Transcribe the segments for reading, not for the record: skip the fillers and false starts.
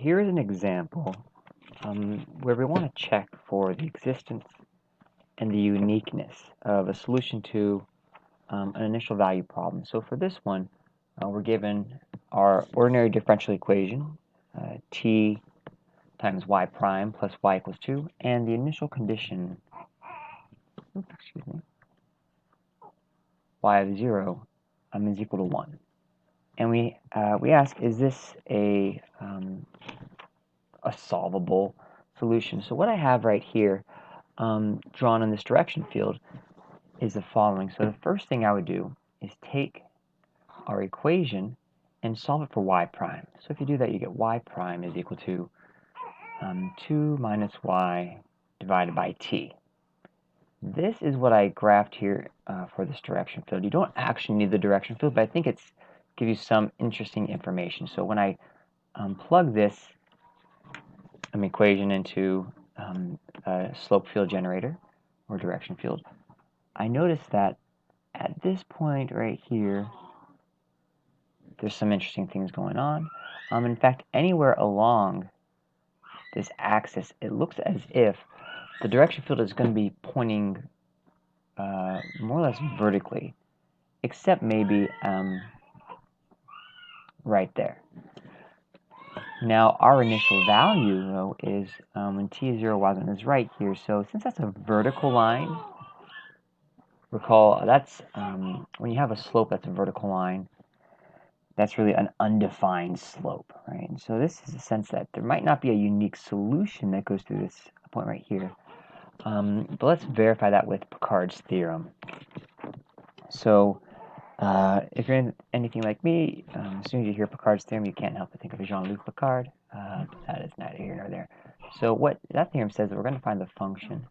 here is an example where we want to check for the existence and the uniqueness of a solution to an initial value problem. So for this one, we're given our ordinary differential equation, t times y prime plus y equals 2, and the initial condition, y of 0 is equal to 1. And we ask, is this a solvable solution? So what I have right here drawn in this direction field is the following. So the first thing I would do is take our equation and solve it for y prime. So if you do that, you get y prime is equal to 2 minus y divided by t. This is what I graphed here for this direction field. You don't actually need the direction field, but I think it's give you some interesting information. So when I plug this equation into a slope field generator or direction field, I notice that at this point right here, there's some interesting things going on. In fact, anywhere along this axis, it looks as if the direction field is going to be pointing more or less vertically, except maybe right there. Now, our initial value, though, is when t is 0, y is right here. So since that's a vertical line, recall that's when you have a slope that's a vertical line, that's really an undefined slope, right? And so this is a sense that there might not be a unique solution that goes through this point right here. But let's verify that with Picard's theorem. So if you're anything like me, as soon as you hear Picard's theorem, you can't help but think of Jean-Luc Picard. That is neither here nor there. So what that theorem says is we're going to find the function,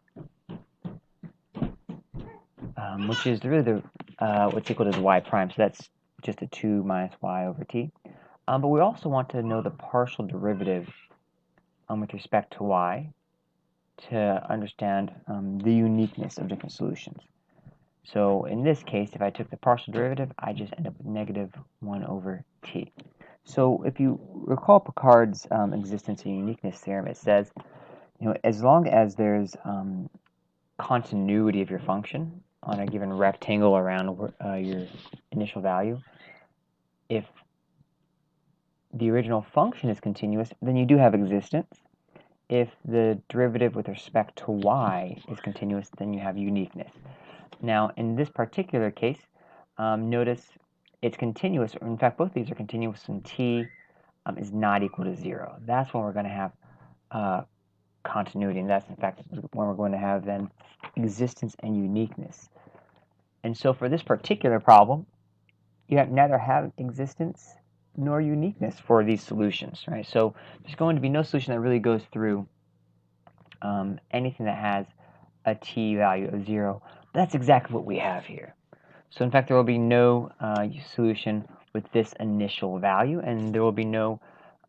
which is really the what's equal to the y prime. So that's just a 2 minus y over t. But we also want to know the partial derivative with respect to y to understand the uniqueness of different solutions. So in this case, if I took the partial derivative, I just end up with negative 1 over t. So if you recall Picard's existence and uniqueness theorem, it says, as long as there's continuity of your function on a given rectangle around your initial value, if the original function is continuous, then you do have existence. If the derivative with respect to y is continuous, then you have uniqueness. Now, in this particular case, notice it's continuous, or in fact, both of these are continuous when t is not equal to 0. That's when we're going to have continuity, and that's, in fact, when we're going to have then existence and uniqueness. And so for this particular problem, you neither have existence nor uniqueness for these solutions, right? So there's going to be no solution that really goes through anything that has a t value of 0. That's exactly what we have here. So in fact, there will be no solution with this initial value, and there will be no,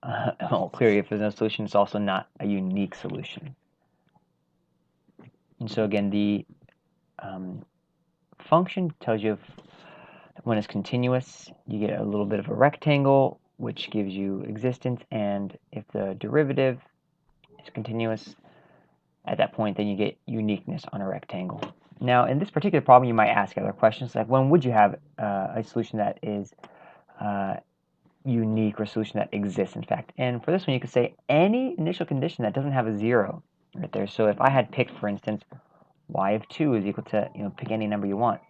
well, clearly if there's no solution, it's also not a unique solution. And so again, the function tells you when it's continuous, you get a little bit of a rectangle, which gives you existence, and if the derivative is continuous, at that point, then you get uniqueness on a rectangle. Now, in this particular problem, you might ask other questions, like when would you have a solution that is unique or a solution that exists, in fact? And for this one, you could say any initial condition that doesn't have a 0 right there. So if I had picked, for instance, y of 2 is equal to, pick any number you want,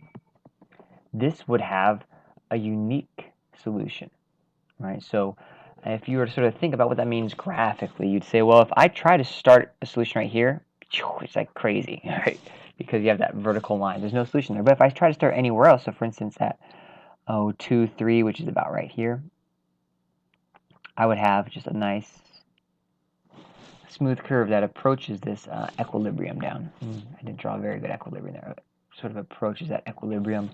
this would have a unique solution, right? So if you were to sort of think about what that means graphically, you'd say, well, if I try to start a solution right here, it's like crazy, right? Because you have that vertical line. There's no solution there. But if I try to start anywhere else, so for instance at 2, 3, which is about right here, I would have just a nice smooth curve that approaches this equilibrium down. I didn't draw a very good equilibrium there. It sort of approaches that equilibrium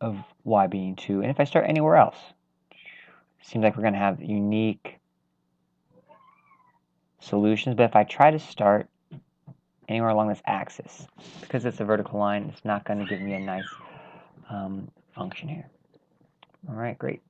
of y being 2. And if I start anywhere else, it seems like we're going to have unique solutions. But if I try to start anywhere along this axis, because it's a vertical line, it's not going to give me a nice function here. All right, great.